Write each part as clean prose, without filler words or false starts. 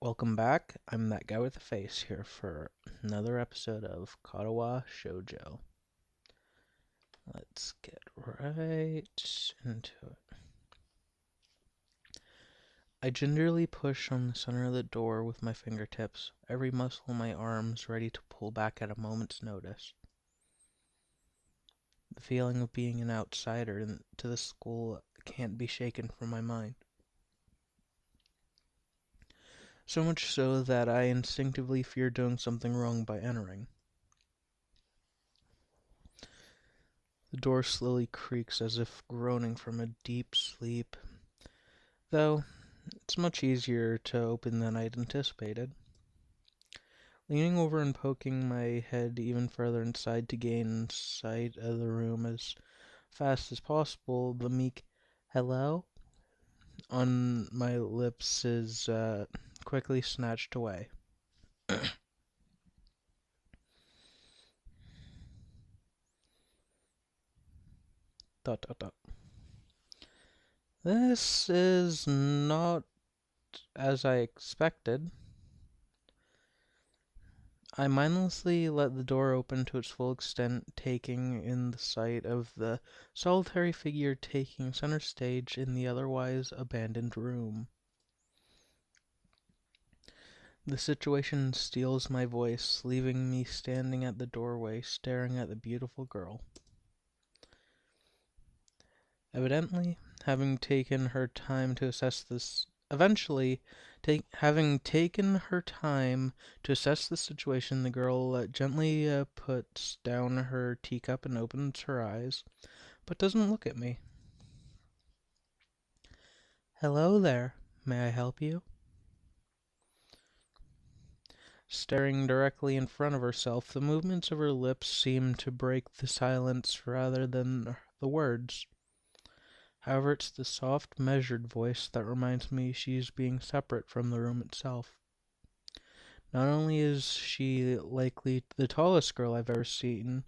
Welcome back. I'm that guy with the face here for another episode of Katawa Shoujo. Let's get right into it. I gingerly push on the center of the door with my fingertips, every muscle in my arms ready to pull back at a moment's notice. The feeling of being an outsider to the school can't be shaken from my mind. So much so that I instinctively fear doing something wrong by entering. The door slowly creaks as if groaning from a deep sleep, though it's much easier to open than I'd anticipated. Leaning over and poking my head even further inside to gain sight of the room as fast as possible, the meek "hello" on my lips is quickly snatched away. Dot dot dot. This is not as I expected. I mindlessly let the door open to its full extent, taking in the sight of the solitary figure taking center stage in the otherwise abandoned room. The situation steals my voice, leaving me standing at the doorway, staring at the beautiful girl. Evidently, having taken her time to assess this having taken her time to assess the situation, the girl gently puts down her teacup and opens her eyes, but doesn't look at me. "Hello there. May I help you?" Staring directly in front of herself, the movements of her lips seem to break the silence rather than the words. However, it's the soft, measured voice that reminds me she's being separate from the room itself. Not only is she likely the tallest girl I've ever seen,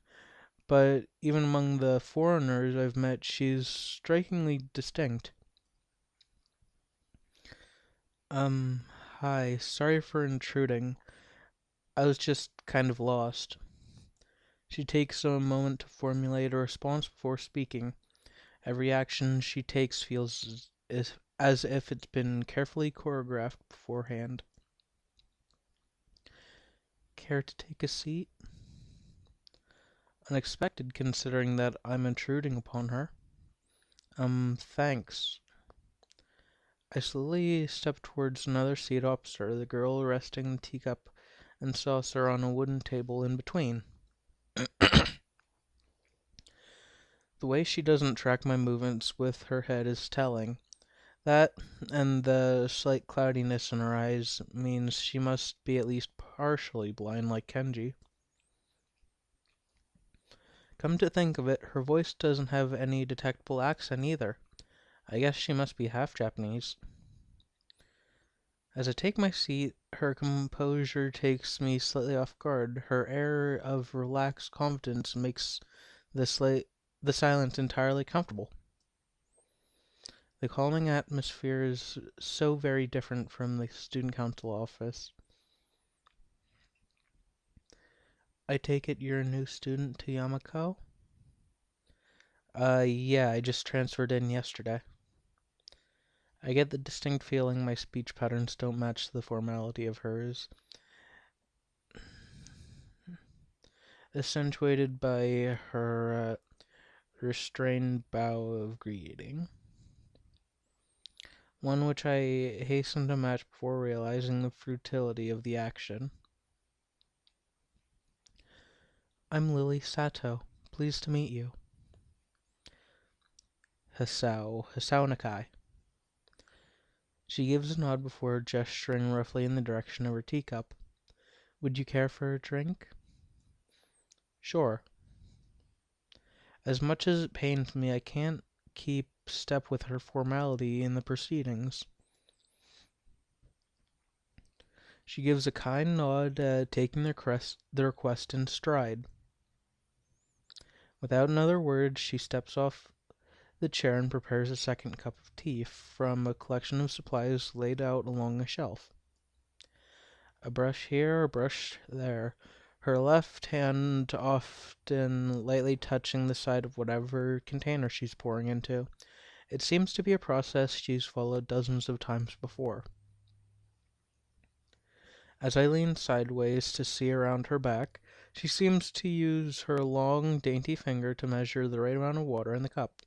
but even among the foreigners I've met, she's strikingly distinct. Um, Hi, sorry for intruding. I was just kind of lost. She takes a moment to formulate a response before speaking. Every action she takes feels as if it's been carefully choreographed beforehand. Care to take a seat? Unexpected considering that I'm intruding upon her. Thanks. I slowly step towards another seat opposite her, the girl resting the teacup and saucer on a wooden table in between. The way she doesn't track my movements with her head is telling. That, and the slight cloudiness in her eyes, means she must be at least partially blind like Kenji. Come to think of it, her voice doesn't have any detectable accent either. I guess she must be half Japanese. As I take my seat, her composure takes me slightly off guard. Her air of relaxed confidence makes the silence entirely comfortable. The calming atmosphere is so very different from the student council office. I take it you're a new student to Yamako? Yeah, I just transferred in yesterday. I get the distinct feeling my speech patterns don't match the formality of hers, accentuated by her restrained bow of greeting, one which I hasten to match before realizing the futility of the action. I'm Lily Sato. Pleased to meet you. Hisao Nakai. She gives a nod before gesturing roughly in the direction of her teacup. Would you care for a drink? Sure. As much as it pains me, I can't keep step with her formality in the proceedings. She gives a kind nod, taking the request in stride. Without another word, she steps off the chair and prepares a second cup of tea from a collection of supplies laid out along a shelf. A brush here, a brush there. Her left hand often lightly touching the side of whatever container she's pouring into. It seems to be a process she's followed dozens of times before. As I lean sideways to see around her back, she seems to use her long, dainty finger to measure the right amount of water in the cup.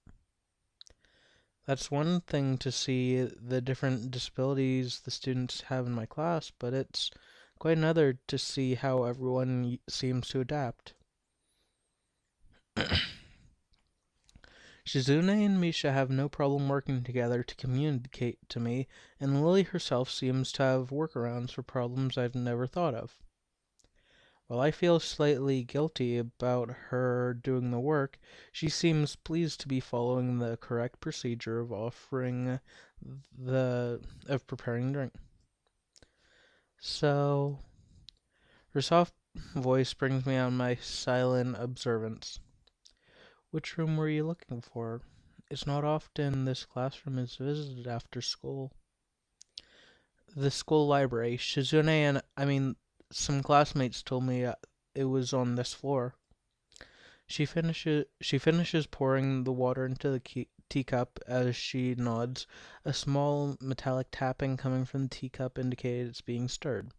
That's one thing to see the different disabilities the students have in my class, but it's quite another to see how everyone seems to adapt. Shizune and Misha have no problem working together to communicate to me, and Lily herself seems to have workarounds for problems I've never thought of. While I feel slightly guilty about her doing the work, she seems pleased to be following the correct procedure of preparing drink. So, her soft voice brings me on my silent observance. Which room were you looking for? It's not often this classroom is visited after school. The school library. Some classmates told me it was on this floor. She finishes pouring the water into the teacup as she nods. A small metallic tapping coming from the teacup indicated it's being stirred.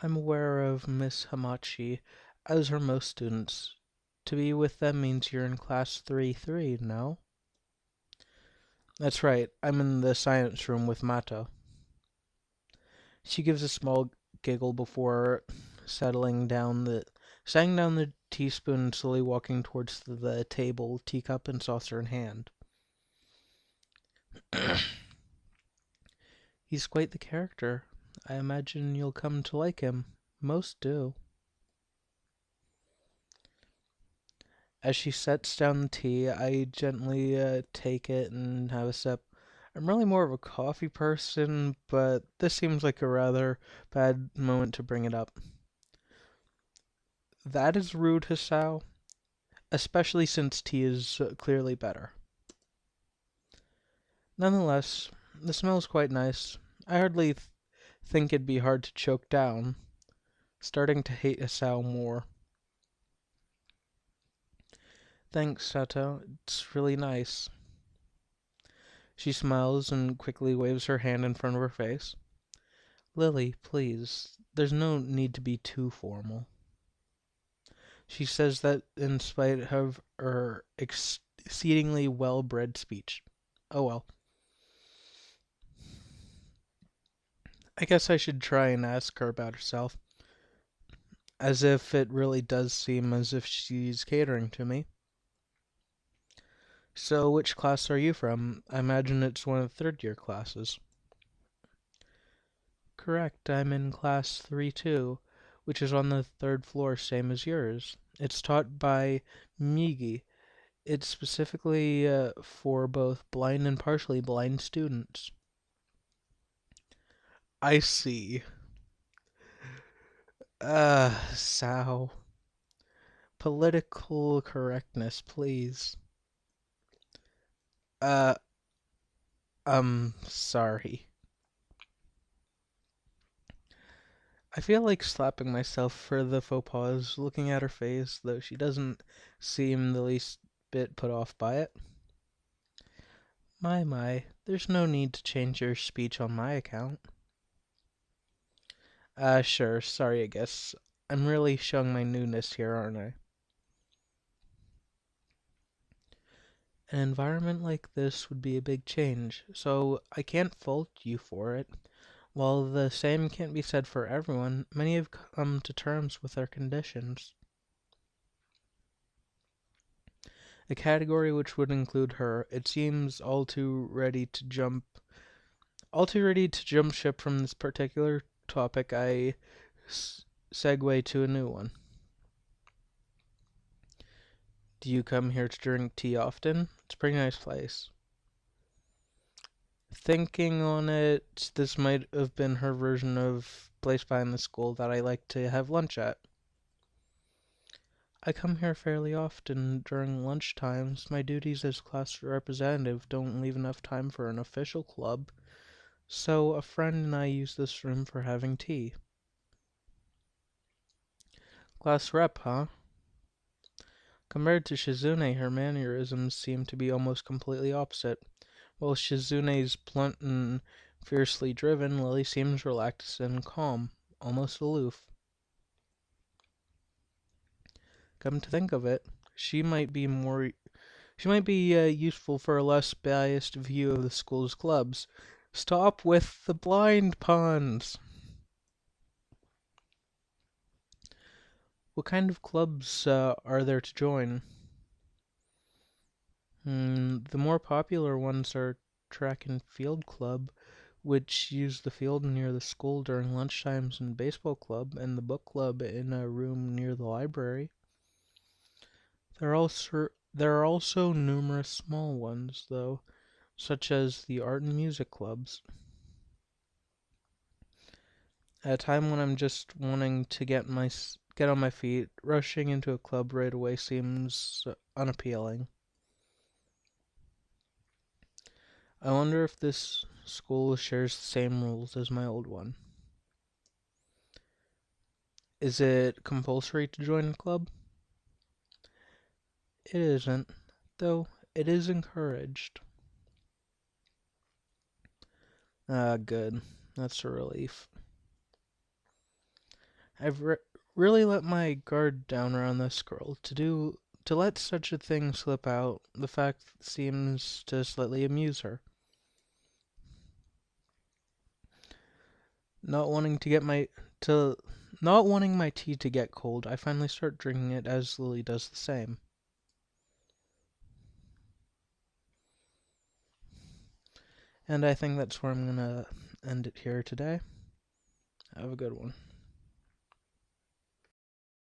I'm aware of Miss Hamachi, as are most students. To be with them means you're in class 3-3, no? That's right, I'm in the science room with Mato. She gives a small giggle before setting down the teaspoon and slowly walking towards the table, teacup and saucer in hand. He's quite the character. I imagine you'll come to like him. Most do. As she sets down the tea, I gently take it and have a sip. I'm really more of a coffee person, but this seems like a rather bad moment to bring it up. That is rude, Hisao, especially since tea is clearly better. Nonetheless, the smell is quite nice. I hardly think it'd be hard to choke down, starting to hate Hisao more. Thanks, Sato. It's really nice. She smiles and quickly waves her hand in front of her face. Lily, please. There's no need to be too formal. She says that in spite of her exceedingly well-bred speech. Oh well. I guess I should try and ask her about herself, as if it really does seem as if she's catering to me. So, which class are you from? I imagine it's one of the third-year classes. Correct, I'm in class 3-2, which is on the third floor, same as yours. It's taught by Migi. It's specifically for both blind and partially blind students. I see. Sao. Political correctness, please. Uh, sorry. I feel like slapping myself for the faux pas, looking at her face, though she doesn't seem the least bit put off by it. My, there's no need to change your speech on my account. Sure, sorry, I guess. I'm really showing my newness here, aren't I? An environment like this would be a big change, so I can't fault you for it. While the same can't be said for everyone, many have come to terms with their conditions. A category which would include her, it seems all too ready to jump ship from this particular topic. I segue to a new one. Do you come here to drink tea often? It's a pretty nice place. Thinking on it, this might have been her version of place behind the school that I like to have lunch at. I come here fairly often during lunch times. My duties as class representative don't leave enough time for an official club, So a friend and I use this room for having tea. Class rep, huh? Compared to Shizune, her mannerisms seem to be almost completely opposite. While Shizune's blunt and fiercely driven, Lily seems relaxed and calm, almost aloof. Come to think of it, she might be more she might be useful for a less biased view of the school's clubs. Stop with the blind puns! What kind of clubs are there to join? The more popular ones are track and field club, which use the field near the school during lunchtimes, and baseball club and the book club in a room near the library. There are also numerous small ones, though, such as the art and music clubs. At a time when I'm just wanting to get on my feet, rushing into a club right away seems unappealing. I wonder if this school shares the same rules as my old one. Is it compulsory to join a club? It isn't, though it is encouraged. Ah, good. That's a relief. I've really let my guard down around this girl. To let such a thing slip out, the fact seems to slightly amuse her. Not wanting to get my to Not wanting my tea to get cold, I finally start drinking it as Lily does the same. And I think that's where I'm gonna end it here today. Have a good one.